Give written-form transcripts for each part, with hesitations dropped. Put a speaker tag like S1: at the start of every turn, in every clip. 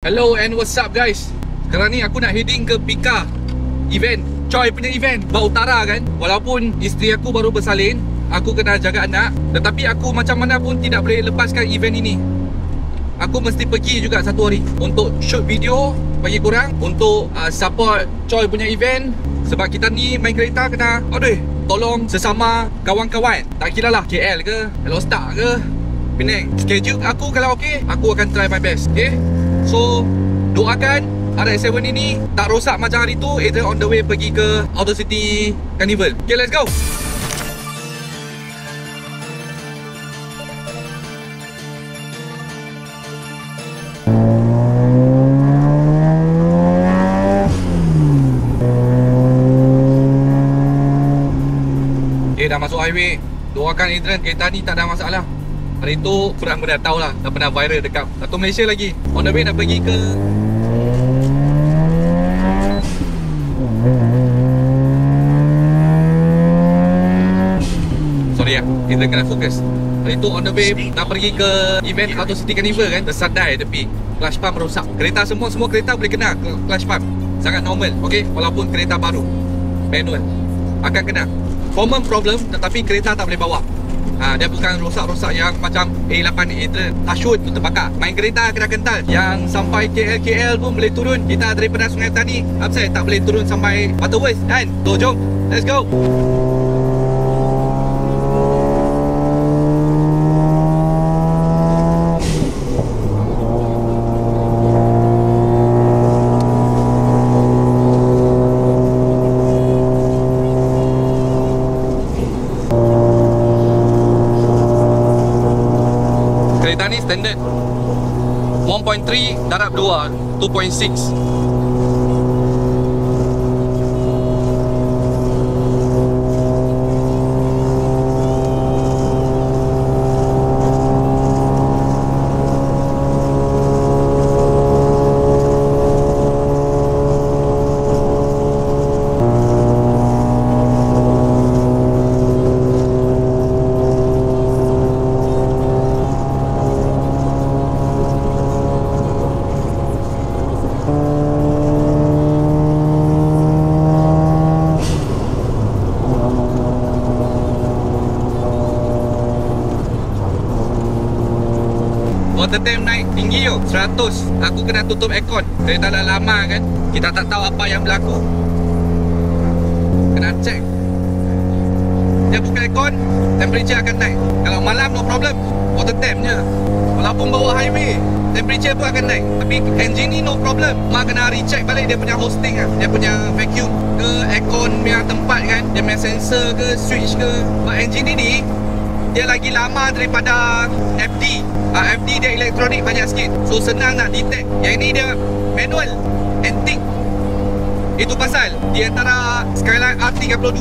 S1: Hello and what's up guys. Sekarang ni aku nak heading ke Pika event, Choi punya event, Bau Utara kan. Walaupun isteri aku baru bersalin, aku kena jaga anak, tetapi aku macam mana pun tidak boleh lepaskan event ini. Aku mesti pergi juga satu hari untuk shoot video bagi korang, untuk support Choi punya event. Sebab kita ni main kereta kena tolong sesama kawan-kawan. Tak kira lah KL ke, Hello Star ke, Penang. Schedule aku kalau okey, aku akan try my best. Okay, so doakan RX-7 ini tak rosak macam hari tu. Adrian on the way pergi ke Auto City Carnival. Okay, let's go. Okay, dah masuk highway. Doakan Adrian kereta ni tak ada masalah. Hari tu korang pun dah tahu lah, dah pernah viral dekat Satu Malaysia lagi. On the way nak pergi ke kita kena fokus. Hari tu on the way nak pergi ke event Auto City Carnival kan, tersadai tepi clutch pump rosak. Kereta semua kereta boleh kena clutch pump, sangat normal. Okay, walaupun kereta baru manual akan kena common problem, tetapi kereta tak boleh bawa. Dia bukan rosak-rosak yang macam A8 Adrian Tashut tu terbakar. Main kereta kena kental. Yang sampai KL pun boleh turun. Kita daripada Sungai Tani upside tak boleh turun sampai Butterworth kan. So jom, let's go. Kereta ni standard 1.3 darab 2 2.6. Water temp naik tinggi yo, 100. Aku kena tutup aircon. Kereta dah lama kan, kita tak tahu apa yang berlaku. Kena check. Dia buka aircon, temperature akan naik. Kalau malam no problem, water temp je. Walaupun bawa highway, temperature pun akan naik. Tapi engine ni no problem. Mak kena recheck balik dia punya hosting lah, dia punya vacuum ke aircon punya tempat kan, dia punya sensor ke, switch ke. Mak engine ni dia lagi lama daripada FD. FD dia elektronik banyak sikit, so senang nak detect. Yang ini dia manual, antique. Itu pasal di antara Skyline R32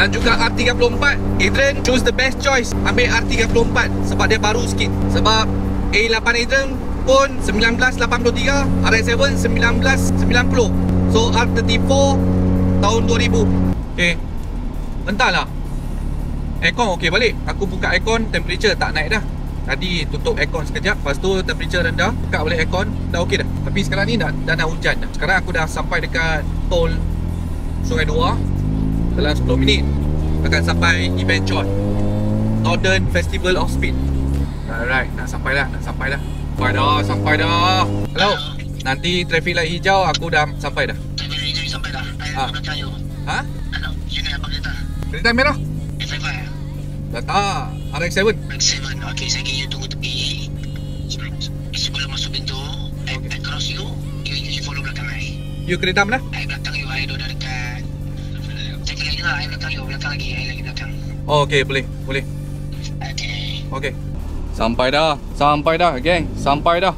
S1: dan juga R34, Adrian choose the best choice, ambil R34 sebab dia baru sikit. Sebab A8 Adrian pun 1983, RX-7 1990. So R34 tahun 2000. Okay, entahlah. Aircon okey balik. Aku buka aircon, temperature tak naik dah. Tadi tutup aircon sekejap, lepas tu temperature rendah, buka balik aircon, dah okey dah. Tapi sekarang ni dah nak hujan dah. Sekarang aku dah sampai dekat tol Sungai Dua. Dalam 10 minit akan sampai event Choi, Northern Festival of Speed. Alright, nak sampai dah. Sampai dah. Hello. Nanti traffic light hijau aku dah sampai dah.
S2: Traffic light hijau sampai dah. Belakang you.
S1: Ha?
S2: You naik apa kereta?
S1: Kereta merah?
S2: S5.
S1: Dah tak, RX-7.
S2: RX-7, okey, saya kira you tunggu tepi. Sebelum masuk pintu, I cross you, you follow belakang I.
S1: You kereta mana?
S2: I belakang you, I dah dekat. Saya kira je lah, I belakang you, belakang lagi, I lagi belakang.
S1: Oh, okey, boleh. Okey. Sampai dah, geng. Sampai dah.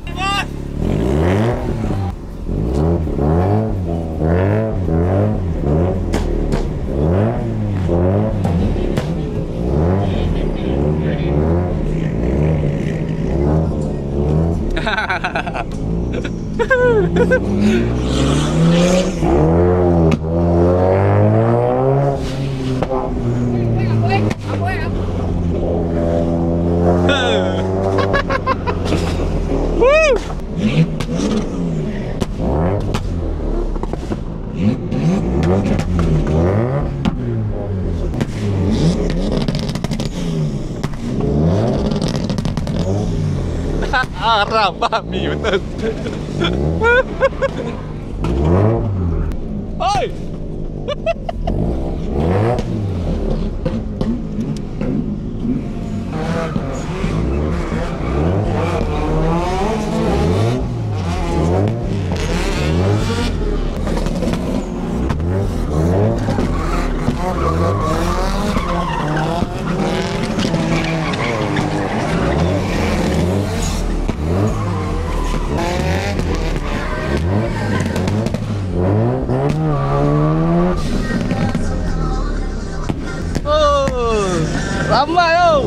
S1: Woo! haram. Babi betul. Oi. Ramai tau.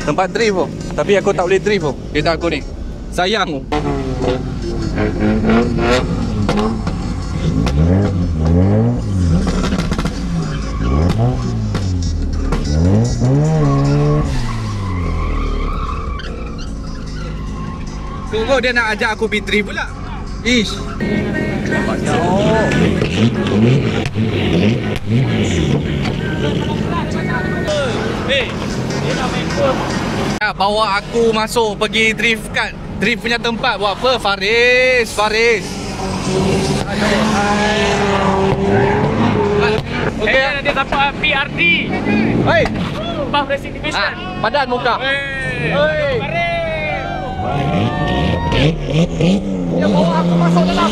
S1: Tempat drift tu. Tapi aku tak boleh drift tu. Kereta aku ni. Sayang tu. Tunggu dia nak ajak aku pergi drift pula. Ish. Bawa aku masuk pergi drift kat drift punya tempat. Buat apa Faris?
S3: Okay. Dia dapat PRD.
S1: Hei,
S3: Puff Racing Division.
S1: padan muka.
S3: Hei.
S1: Dia bawa aku masuk dalam.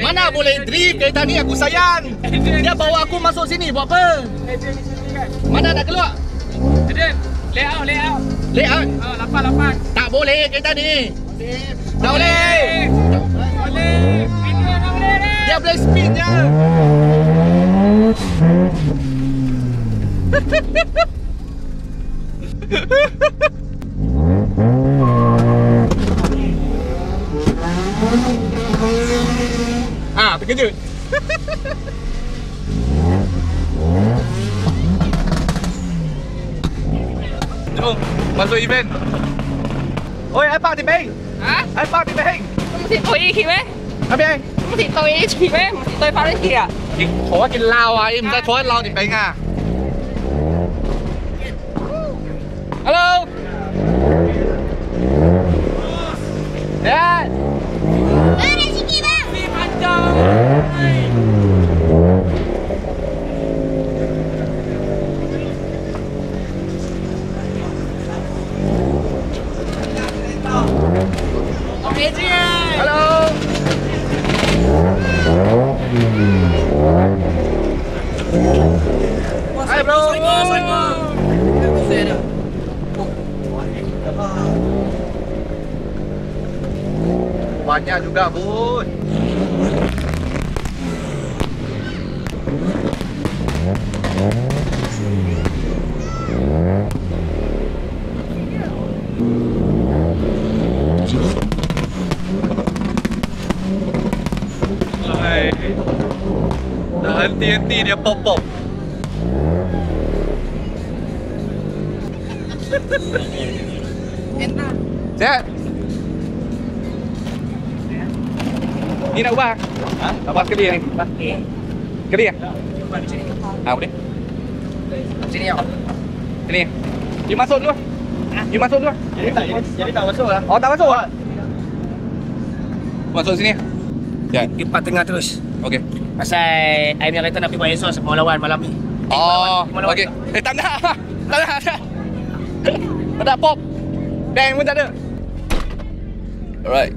S1: Mana boleh drift kereta ni, aku sayang. Dia bawa aku masuk sini buat apa? Mana nak keluar?
S3: Jadi, layout.
S1: Layout?
S3: Lapan.
S1: Tak boleh kereta ni. Tak boleh.
S3: Boleh. Ini tak boleh dah.
S1: Dia boleh speed je. Terkejut. Jom, masuk event. Oi, ai park di beng.
S3: Hả?
S1: Ai park di beng.
S3: Không thì tôi ý kì mấy?
S1: Ai beng.
S3: Không thì tôi ý kì mấy? Không thì tôi phá đến kìa.
S1: 我一件撈啊，唔使坐喺撈條餅啊。Hello。Dad。
S4: Ada sikit bang.
S3: Si panjang.
S1: Hello. Hai bro. Banyak juga bun. Dah henti-henti dia pop-pop. Sehat? Ni nak ubah? Ha? Ubah sekali ni? Sekali ya? Boleh?
S3: Sini ya.
S1: Sini. You masuk dulu. You masuk dulu.
S3: Jadi tak masuk lah.
S1: Oh, tak masuk? Masuk sini. Ya.
S3: Lipat tengah terus.
S1: Okey.
S3: Pasal I punya kereta nak pergi buat exhaust mau lawan malam ni.
S1: Oh, okey. Tak nak. Tak nak. Tak ada pop. Bang pun tak ada. Alright.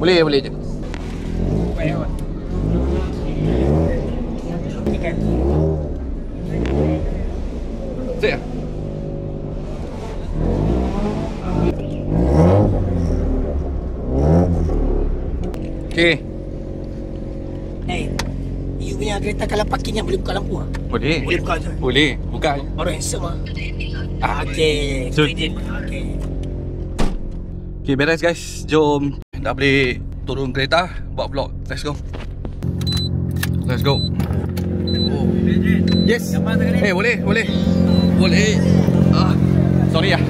S1: Boleh je. Siap. Okey.
S3: You punya kereta kalau parking yang boleh buka lampu ah?
S1: Boleh.
S3: Boleh buka je.
S1: Boleh. Buka.
S3: Orang handsome ah.
S1: Okey.
S3: So,
S1: Okay, beres guys. Jom. Dah boleh turun kereta, buat vlog. Let's go. Let's go. Oh. Yes. Boleh. Sorry ya.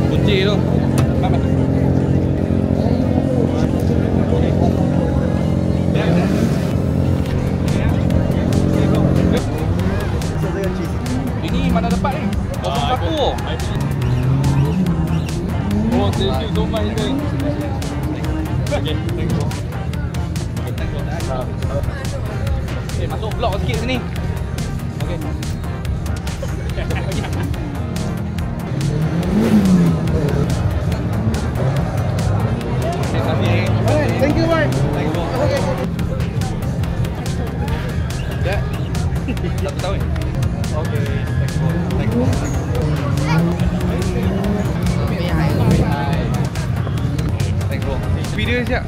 S1: Kunci tu. Mana? Ini mana dapat ni? 01. Oh, thank you so much. Okay, thank you. Masuk blok sikit sini. Okey. Thank you, Mark. Thank you. Ya. 1 tahun. Okey, thank you. Thank you. Thank you. Video siap.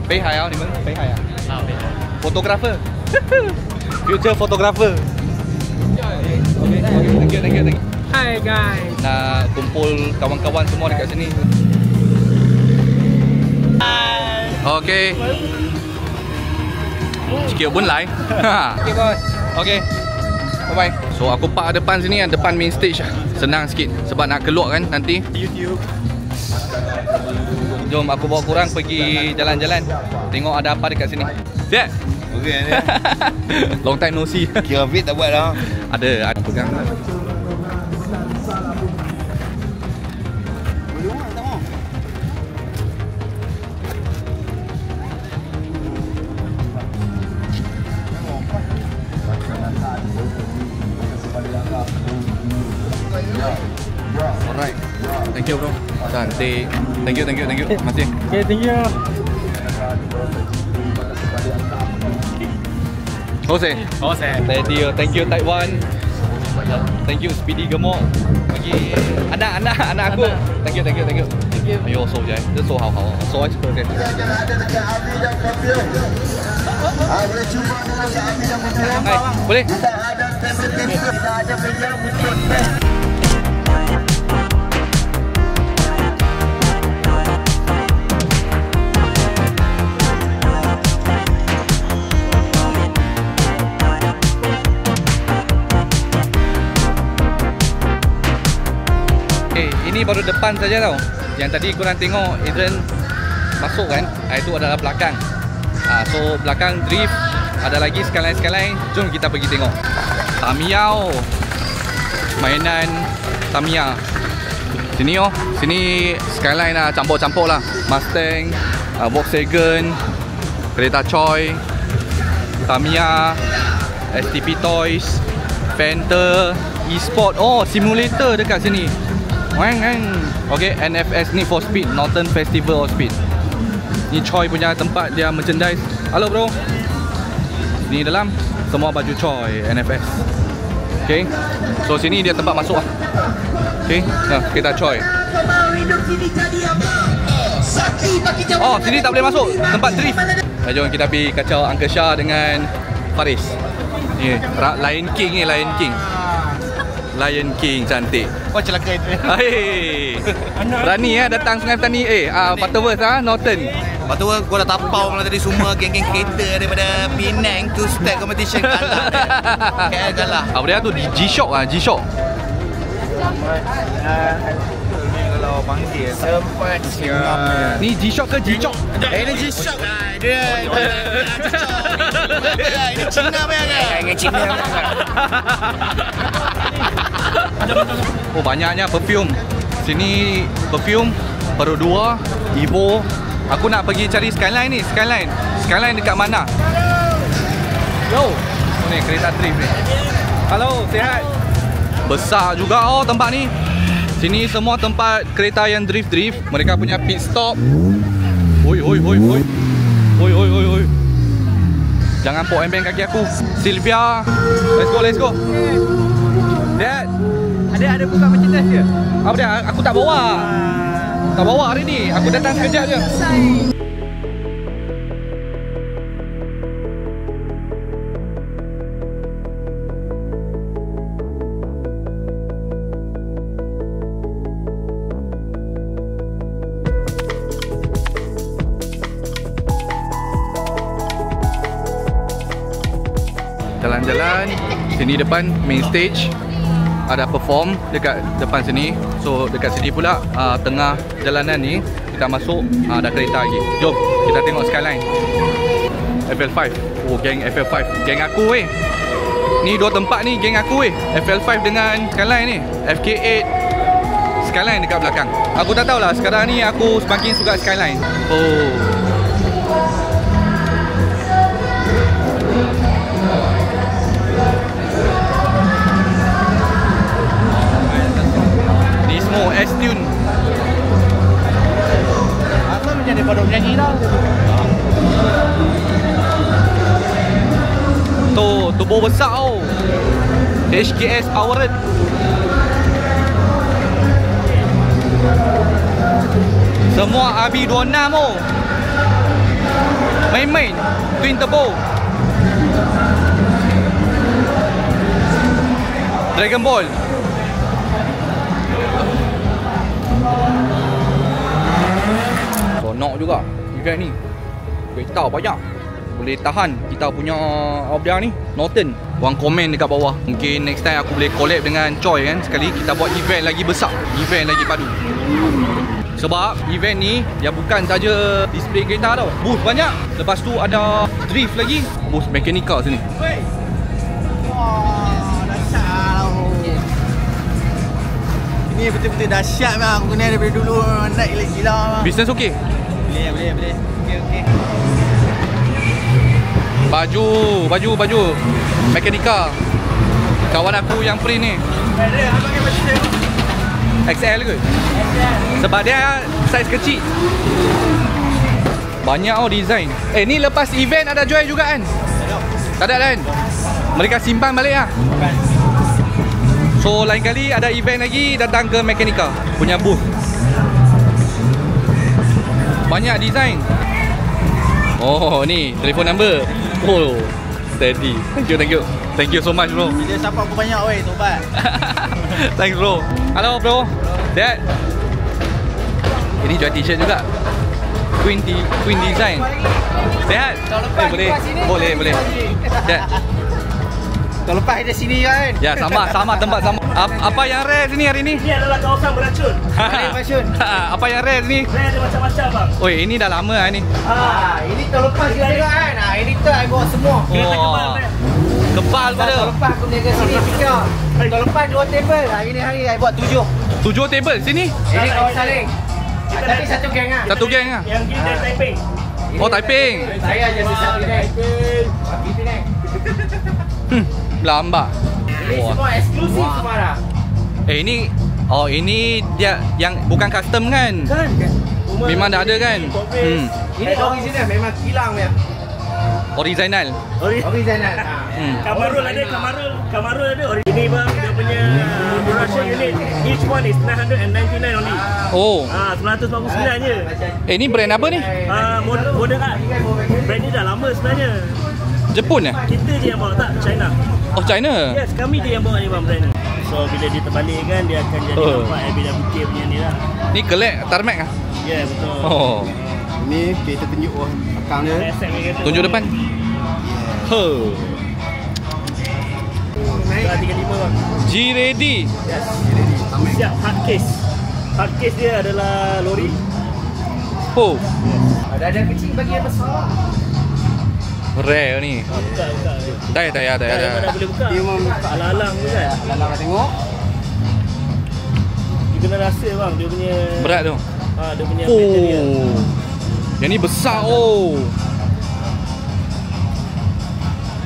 S1: 北海啊，你们北海啊？啊，北海。Photographer. Future photographer. Okay, thank you, thank you, thank you.
S3: Hi guys.
S1: Nak kumpul kawan-kawan semua dekat sini.
S3: Hi.
S1: Okay. Sikit pun lai. Okay, bos. Okay. Bye-bye. So aku park depan sini, depan main stage. Senang sikit sebab nak keluar kan nanti. YouTube. Jom aku bawa korang pergi jalan-jalan. Tengok ada apa dekat sini. Siap?
S5: Okey ni.
S1: Long time no see.
S5: Kira fit tak buat dah.
S1: Ada pegang. Alright. Thank you bro. Cantik. Thank you, thank you, thank you. Masih.
S3: Okay, thank you.
S1: Jose.
S3: Jose.
S1: Thank you Taiwan. Thank you Speedy Gemuk. Bagi anak aku. Thank you, thank you, thank you. Thank you. 哎呦，收起来，这收好好，收起来。哎，boleh. Ini baru depan saja tau. Yang tadi korang tengok Adrian masuk kan, itu adalah belakang. So belakang drift ada lagi skyline. Jom kita pergi tengok. Tamiya, mainan Tamiya. Sini sini skyline lah, campur-campur lah. Mustang, Volkswagen, kereta Choi, Tamiya, STP Toys, Fender, e-sport. Oh, simulator dekat sini. Okay, NFS ni for Speed, Northern Festival of Speed. Ni Choi punya tempat dia merchandise. Halo bro. Ni dalam semua baju Choi NFS. Okay, so sini dia tempat masuk lah. Okay, kita Choi. Oh, sini tak boleh masuk, tempat drift. Jom kita pergi kacau Uncle Shah dengan Faris. Ni Lion King ni, Lion King. Lion King cantik.
S5: Kau celaka itu.
S1: Hei. Berani datang Sungai Petani. Butterworth Norton.
S5: Lepas tu gua dah tapau malam tadi semua geng-geng kereta daripada Penang tu start competition kalah dia. KL kalah.
S1: Apa dia tu? G-Shock G-Shock.
S5: Kalau panggil sempat siap.
S1: Ni G-Shock ke G-Shock?
S5: Ini G-Shock lah. Dia ini Cina punya kan? Ini Cina.
S1: Oh, banyaknya perfume. Sini perfume Peru 2, Evo. Aku nak pergi cari Skyline ni, Skyline. Skyline dekat mana? Yo. Oh, ni kereta drift ni. Halo, sihat? Besar juga tempat ni. Sini semua tempat kereta yang drift. Mereka punya pit stop. Oi. Jangan pok embeng kaki aku. Sylvia. Let's go. Dad. Ada buka merchandise ke? Apa dia? Aku tak bawa. Tak bawa hari ni. Aku datang sekejap je. Jalan-jalan
S5: Sini depan main stage ada perform dekat depan sini. So dekat sini pula tengah jalanan ni kita masuk ada kereta lagi. Jom kita tengok skyline FL5. Oh, geng FL5, geng aku weh. Ni dua tempat ni geng aku weh. FL5 dengan skyline ni. FK8 skyline dekat belakang. Aku tak tahulah, sekarang ni aku semakin suka skyline. Oh, S-Tune.
S6: Apa menjadi pada penyanyi dah?
S5: Tu turbo besar tau. HKS Powered. Semua RB26 tau. Main-main twin turbo. Dragon Ball. Sonok juga event ni. Kereta banyak. Boleh tahan kita punya Audi ni Norton. Korang komen dekat bawah. Mungkin next time aku boleh collab dengan Choi kan. Sekali kita buat event lagi besar, event lagi padu. Sebab event ni dia bukan saja display kereta tau. Booth banyak. Lepas tu ada drift lagi. Booth mekanikal sini.
S6: Wah, dahsyat. Ini betul-betul dahsyat bang. Aku guna daripada dulu naik gila bang.
S5: Business okey?
S6: Boleh. Okey.
S5: Baju mekanikal. Kawan aku yang print ni. XL ke? Sebab dia saiz kecil. Banyak design. Ni lepas event ada jual juga kan? Tak ada kan? Mereka simpan balik lah. So lain kali ada event lagi datang ke mekanikal punya booth. Banyak design. Oh, ni telefon number. Oh, steady. Thank you so much bro.
S6: Dia support aku banyak weh, tobat.
S5: Thanks bro. Hello bro. Dad. Ini jual t-shirt juga. Queen design. Sehat? Boleh. Dad.
S6: Tahun lepas kita sini kan?
S5: Ya, sama tempat sama. Apa yang rare sini hari ni?
S3: Ini adalah kawasan beracun.
S6: Beracun.
S5: Apa yang rare sini?
S3: Rare ada macam-macam bang.
S5: Oi, ini dah lama lah ni.
S6: Ini tahun lepas kita tengok kan? Ini tu I bawa semua.
S5: Wah. Kebal pada.
S6: Tahun lepas aku berniaga sini fikir. Tahun lepas 2 table. Hari I buat 7.
S5: 7 table sini?
S6: Ini kawan saling. Tapi satu geng lah.
S5: Satu geng lah.
S3: Yang gini dari Taiping.
S5: Oh, Taiping.
S6: Saya je satu geng. Kita naik.
S5: Lambat.
S6: Ini semua eksklusif semua dah.
S5: Ini dia yang bukan custom kan?
S6: Kan?
S5: Memang dah ada kan?
S6: Ini original, memang kilang dia.
S5: Original.
S6: Original.
S3: Kamarul ada. Ini bang, dia punya production unit. Each one is 999 only.
S5: Oh.
S3: 949 je.
S5: Ini brand apa ni?
S3: Model kat. Brand ni dah lama sebenarnya.
S5: Jepun eh?
S3: Kita je yang bawa, tak China.
S5: Oh, China?
S3: Yes, kami je yang bawa ni bang brand ni. So bila dia terbalik kan, dia akan jadi nampak LBWK punya ni lah.
S5: Ni kelek tarmac ah?
S3: Ya, yeah, betul.
S5: Oh.
S6: Ini kita tunjuk belakang dia.
S5: Tunjuk depan. He.
S3: Dah 35 bang.
S5: G-Ready.
S3: Yes. Siap hard case. Hard case dia adalah lori.
S5: Oh.
S6: Ada kecil bagi yang besar.
S5: Rare ni.
S3: Buka.
S5: Tak ya.
S3: Dah boleh buka.
S6: Dia memang
S3: Alang-alang tu kan.
S6: Alang tengok.
S3: Dia kena rasa bang, dia punya
S5: Berat tu.
S3: dia punya material.
S5: Oh. Yang ni besar oh.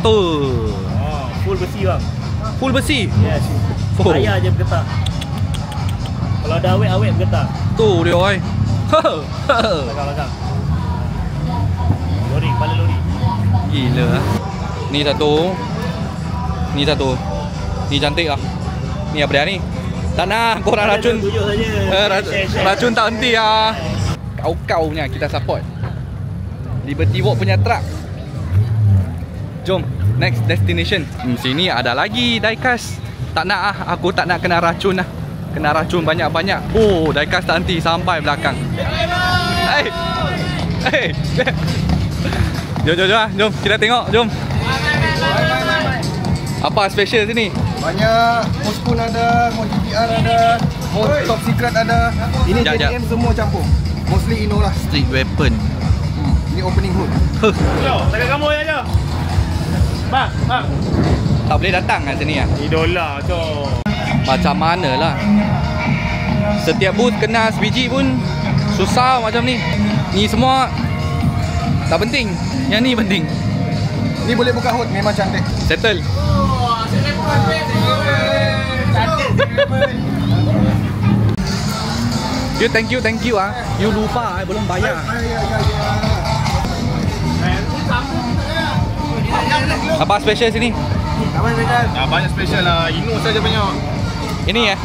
S5: Tu.
S3: Full besi bang.
S5: Full besi.
S3: Yes.
S5: Oh.
S3: Ayah je bergetar. Kalau ada awet bergetar.
S5: Tu dia oi.
S3: Belakang. Lori, kepala lori.
S5: Gila lah. Ni satu. Ni cantik lah. Ni apa dia ni? Tak nak korang racun.
S3: Tunjuk saja.
S5: Racun tak henti lah. Kau punya kita support. Liberty Walk punya truck. Jom next destination. Sini ada lagi diecast. Tak nak ah, aku tak nak kena racun lah. Kena racun banyak-banyak. Oh, diecast tak henti sampai belakang. Hey. Jom, kita tengok, jom. Apa special sini?
S6: Banyak. Mode Spoon ada, mode GTR ada, mode Top Secret ada. Ini
S5: Jap,
S6: JDM semua campur. Mostly Ino lah.
S5: Street weapon.
S6: Ini opening hood.
S3: Jom, dekat kamu ya, jom. Bang.
S5: Tak boleh datang kat sini lah.
S3: Idola, jom.
S5: Macam mana lah. Setiap booth kena sebiji pun susah macam ni. Ni semua tak penting. Yang ni penting.
S6: Ni boleh buka hood, memang cantik.
S5: Settle. You thank you ah. You lupa belum bayar. Apa special sini?
S6: Apa special?
S3: Banyak special lah. Ino saja banyak.
S5: Ini ya.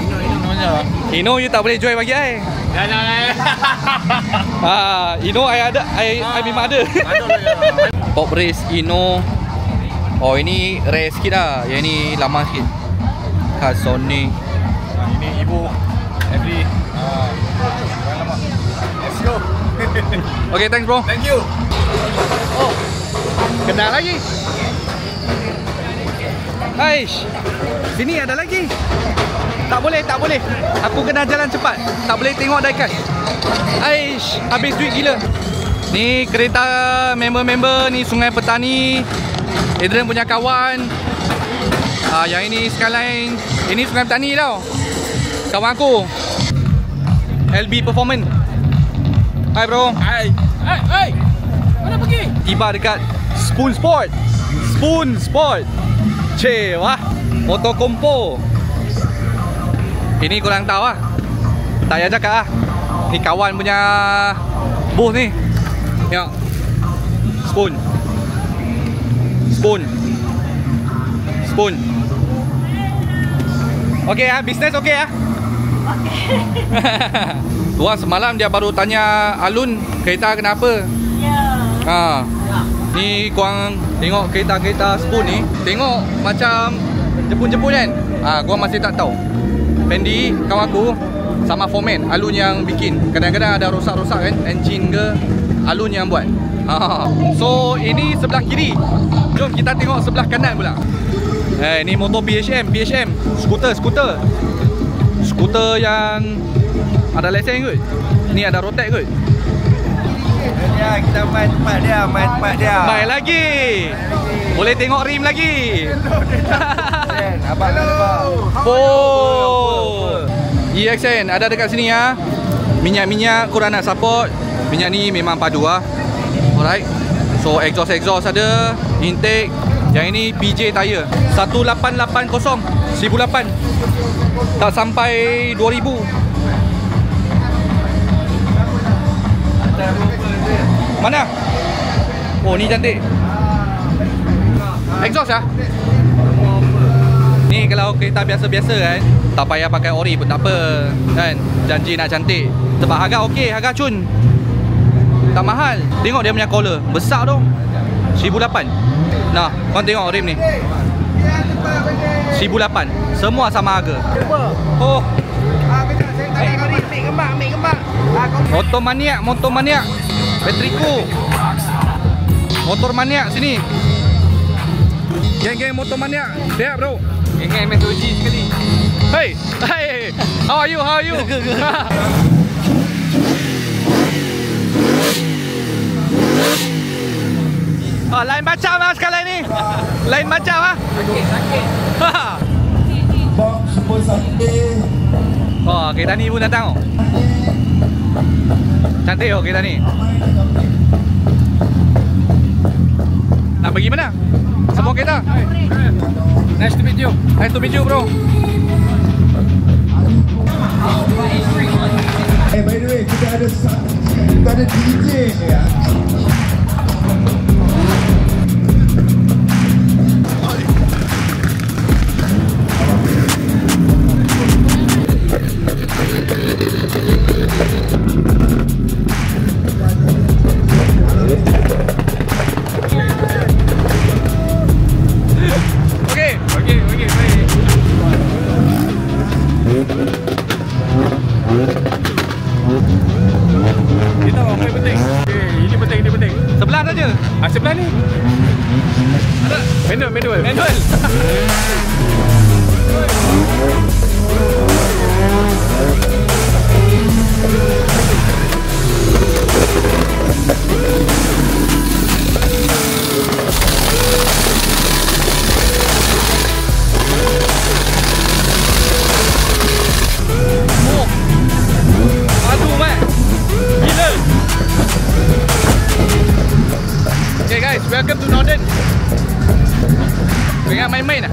S3: Ino saja.
S5: Ino you tak boleh join bagi ai. Ino I ada, I memang ada. Pop race Ino. Oh ini rare sikit lah. Yang ni lama sikit. Khas Sony.
S3: Ini ibu every lama. Let's go.
S5: Okay, thanks bro.
S3: Thank you.
S5: Oh, kenal lagi. Aish, sini ada lagi. Tak boleh. Aku kena jalan cepat. Tak boleh tengok diecast. Aish, habis duit gila. Ni kereta member-member ni Sungai Petani. Adrian punya kawan. Yang ini Skyline. Ini Sungai Petani tau. Kawan aku. LB Performance. Hai bro.
S3: Hai. Mana pergi?
S5: Tiba dekat Spoon Sport. Cik, wah. Motor kompo. Ini korang tahu lah. Tak payah cakap lah. Ni kawan punya booth ni. Tengok. Spoon. Okey ah, bisnes okey ah. Tuan semalam dia baru tanya Alun kereta kenapa. Ya. Ni korang tengok kereta-kereta Spoon ni. Tengok macam jepun-jepun kan. Korang masih tak tahu. Fendi kawan aku sama Foreman, Alun yang bikin. Kadang-kadang ada rosak-rosak kan, engine ke, Alun yang buat. So ini sebelah kiri. Jom kita tengok sebelah kanan pula. Ni motor PHM, skuter yang ada lesen kot. Ni ada rotek kot.
S6: Ya, kita main tempat dia.
S5: Main lagi. Boleh tengok rim lagi.
S6: Abang
S5: EXN ada dekat sini ya. Minyak-minyak korang nak support. Minyak ni memang padu lah. Alright. So exhaust ada. Intake. Yang ini PJ tire 1880 1008. Tak sampai 2000. Mana? Oh ni cantik. Exhaust lah. Ni kalau kereta biasa-biasa kan, tak payah pakai ori pun tak apa kan. Janji nak cantik. Sebab harga okey, harga cun. Tak mahal. Tengok dia punya collar, besar tu. 1008. Nah, kau tengok rim ni. 1008. Semua sama harga. Oh. Motor maniak. Petrico. Motor maniak sini. Geng-geng motor maniak. Siap bro.
S3: Geng MSOG sekali.
S5: Hey. How are you? Lain macam lah sekali ni. Lain macam lah.
S3: Sakit.
S5: Oh, kereta ni pun datang oh. Cantik oh kereta ni. Nak pergi mana? Semua kereta?
S3: Nice to meet you
S5: bro.
S7: By the way, kita ada DJ ya.
S5: Sebelah saja.
S3: Sebelah ni.
S5: Ada Manual. Okay guys, welcome to Northern. Ingat main-main lah.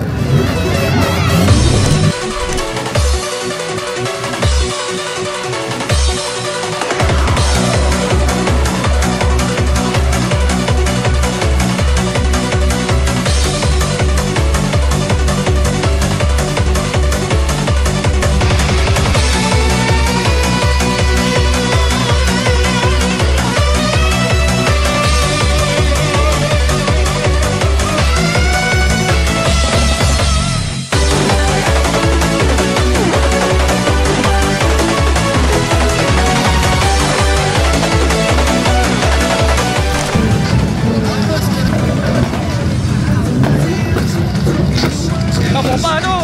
S5: Apa tu?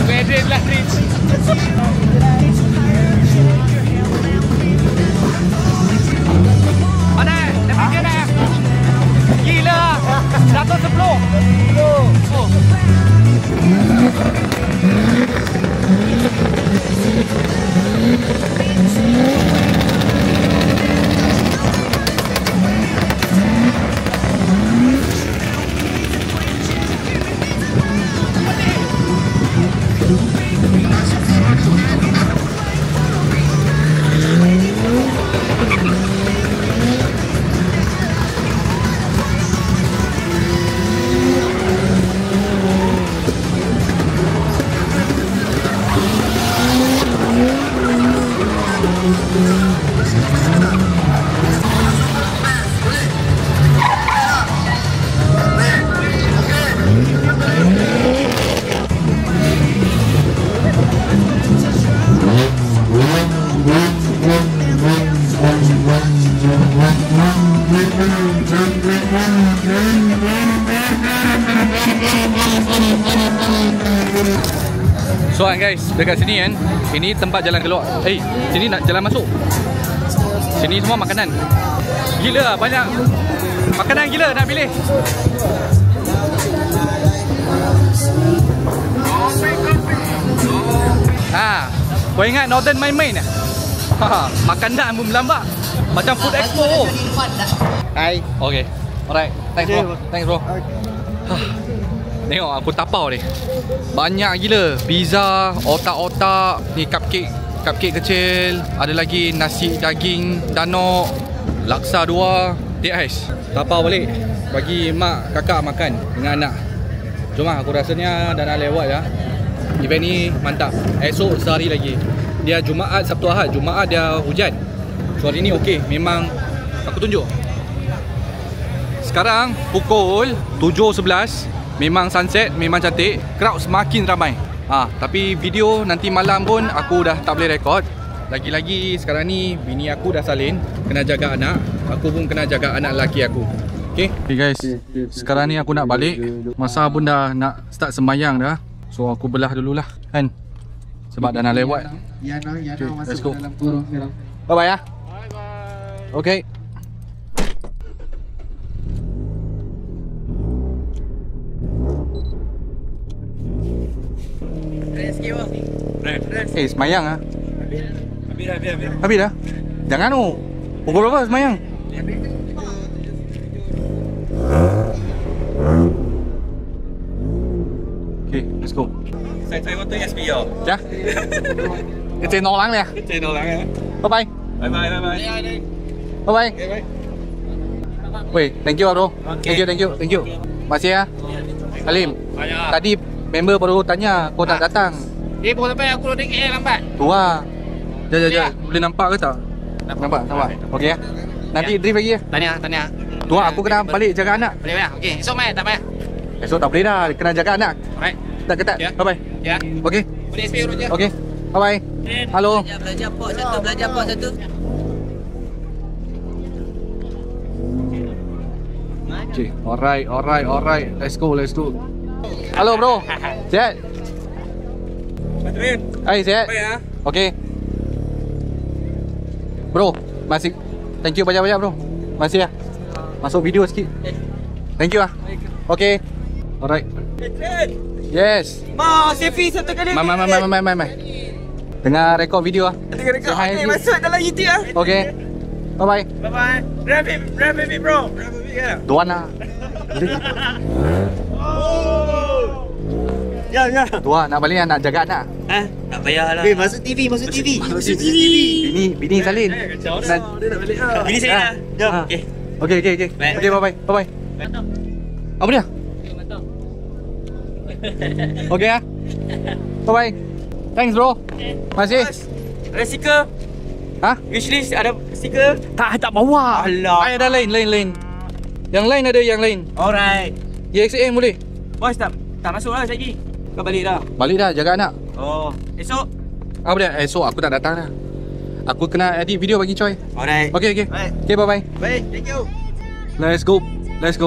S5: Medin lah ni. Mana? Temperature dah. Gila. 110. Oh. So guys, dekat sini kan, ini tempat jalan keluar. Sini nak jalan masuk. Sini semua makanan. Gila lah, banyak makanan gila nak pilih. Kau ingat Northern main-main lah? Makanan pun melambak macam food expo. Hai. Okay. Alright. Thanks bro. Tengok aku tapau ni. Banyak gila. Pizza, otak-otak, ni cupcake kecil, ada lagi nasi daging danok, laksa 2, teh ais. Tapau balik bagi mak kakak makan dengan anak. Jom aku rasanya dah nak lewat dah. Event ni mantap. Esok sehari lagi. Dia Jumaat, Sabtu, Ahad. Jumaat dia hujan. So hari ni okey, memang aku tunjuk. Sekarang pukul 7.11. Memang sunset, memang cantik. Crowd semakin ramai. Tapi video nanti malam pun aku dah tak boleh rekod. Lagi-lagi sekarang ni bini aku dah salin, kena jaga anak. Aku pun kena jaga anak lelaki aku. Okay guys, sekarang ni aku nak balik. Masa pun dah nak start sembahyang dah. So aku belah dululah kan, sebab dah nak lewat. Okay, let's go. Bye bye ya. Okay. Semayang ah. Habis dah. Jangan tu. Pukul berapa semayang? Okay, let's go.
S3: Saya có tới SB rồi.
S5: Dạ. Cái trên nó lắng nè.
S3: Trên đâu lắng á.
S5: Bye bye.
S3: Bye bye bye bye.
S5: Bye bye. Wait, thank you bro.
S3: Okay.
S5: Thank you. Masih ya. Salim. Tadi member baru tanya kau nak datang.
S3: Pukul sampai aku loading lambat.
S5: Tu lah. Jap. Boleh nampak ke tak? Nampak. Okey ya. Nanti drive lagi ya.
S3: Tanya.
S5: Tu lah, aku kena balik jaga anak.
S3: Boleh ya? Okey, esok mai tak payah.
S5: Esok tak boleh dah, kena jaga anak.
S3: Alright.
S5: Tak ketat.
S3: Ya.
S5: Bye bye.
S3: Ya.
S5: Okey.
S3: Boleh SP urut je.
S5: Okey. Bye bye. Halo.
S8: Belajar port satu.
S5: Okay. Alright. Let's go. Halo bro. Sihat? Hai, sihat? Okay. Bro, masih. Thank you banyak-banyak bro. Masih ya. Masuk video sikit. Thank you ah. Okay. Alright. Yes.
S8: Ma, selfie satu kali.
S5: Mai. Tengah rekod video ah.
S8: Tengah rekod. Okay, masuk dalam YouTube ah.
S5: Okay. Bye.
S3: Bye. Grab baby bro. Grab baby ya.
S5: Tuan lah.
S3: Ya.
S5: Tuan nak balik nak jaga anak.
S8: Tak payahlah. Masuk TV.
S5: Bini salin.
S3: Dia nak balik lah.
S8: Bini saya dah. Jom.
S5: Okay. Okay, bye. Apa dia? Okay ah. Bye. Thanks bro. Masih.
S8: Ada stiker?
S5: Ha?
S8: Wishlist ada stiker?
S5: Tak bawa.
S8: Alah.
S5: Ada lain. Yang lain ada yang lain.
S8: Alright.
S5: EXM boleh?
S8: Bos tak masuk lah lagi. Kau balik dah.
S5: Balik dah, jaga anak.
S8: Oh, esok?
S5: Apa dia? Esok aku tak datang dah. Aku kena edit video bagi Choi.
S8: Alright.
S5: Okay.
S8: Baik.
S5: Okay, bye.
S8: Baik, thank you.
S5: Let's go.
S9: Let's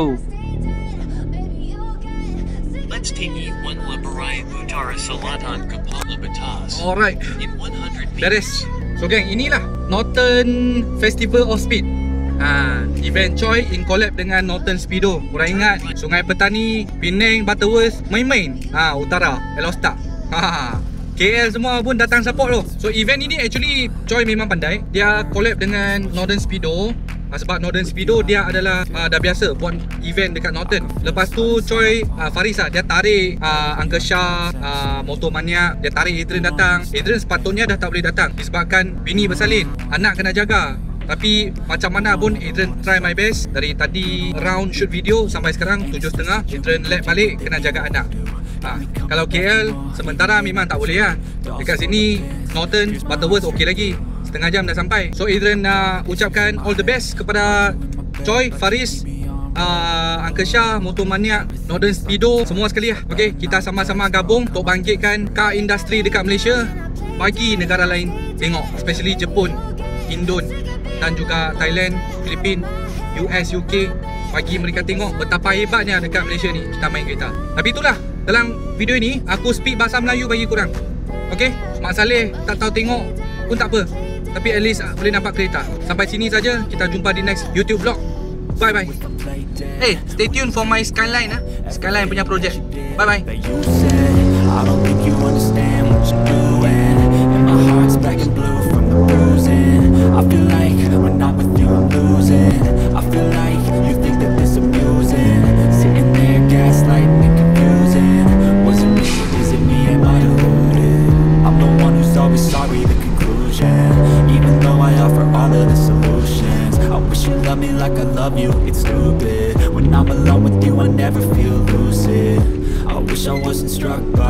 S9: take one Lebarai Utara Selatan Kepala Batas.
S5: Alright.
S9: In 100 meters.
S5: Beres. So geng, inilah Norton Festival of Speed. Event Choi in collab dengan Norton Speedo. Korang ingat Sungai Petani, Penang, Butterworth main-main. Utara, Elostar. KL semua pun datang support loh. So event ini actually Choi memang pandai. Dia collab dengan Norton Speedo. Sebab Norton Speedo dia adalah dah biasa buat event dekat Norton. Lepas tu Choi Faris dia tarik Uncle Shah, Motomania, dia tarik Adrian datang. Adrian sepatutnya dah tak boleh datang disebabkan bini bersalin, anak kena jaga. Tapi macam mana pun Adrian try my best. Dari tadi round shoot video sampai sekarang 7.30 Adrian let balik kena jaga anak. Kalau KL sementara memang tak boleh lah. Dekat sini Norton, Butterworth okey lagi, setengah jam dah sampai. So Adrian nak ucapkan all the best kepada Choi, Faris, Uncle Shah, Motomania, Northern Speedo, semua sekali lah. Okay, kita sama-sama gabung untuk bangkitkan car industry dekat Malaysia, bagi negara lain tengok, especially Jepun, Indon dan juga Thailand, Filipin, US, UK, bagi mereka tengok betapa hebatnya dekat Malaysia ni kita main kereta. Tapi itulah, dalam video ini aku speak bahasa Melayu bagi korang. Okay, Mak Saleh tak tahu tengok pun tak apa, tapi at least boleh nampak kereta. Sampai sini saja, kita jumpa di next YouTube vlog. Bye. Hey, stay tuned for my Skyline Skyline punya project. Bye.
S10: I don't think you understand what you're doing, and my heart's black and blue from the bruising. I feel like when I'm with you I'm losing. I feel like you think that this amusing, sitting there gaslighting and confusing. Was it me? Is it me? Am I deluded? I'm the one who's always sorry, the conclusion. Even though I offer all of the solutions, I wish you loved me like I love you. It's stupid. When I'm alone with you I never feel lucid. I wish I wasn't struck by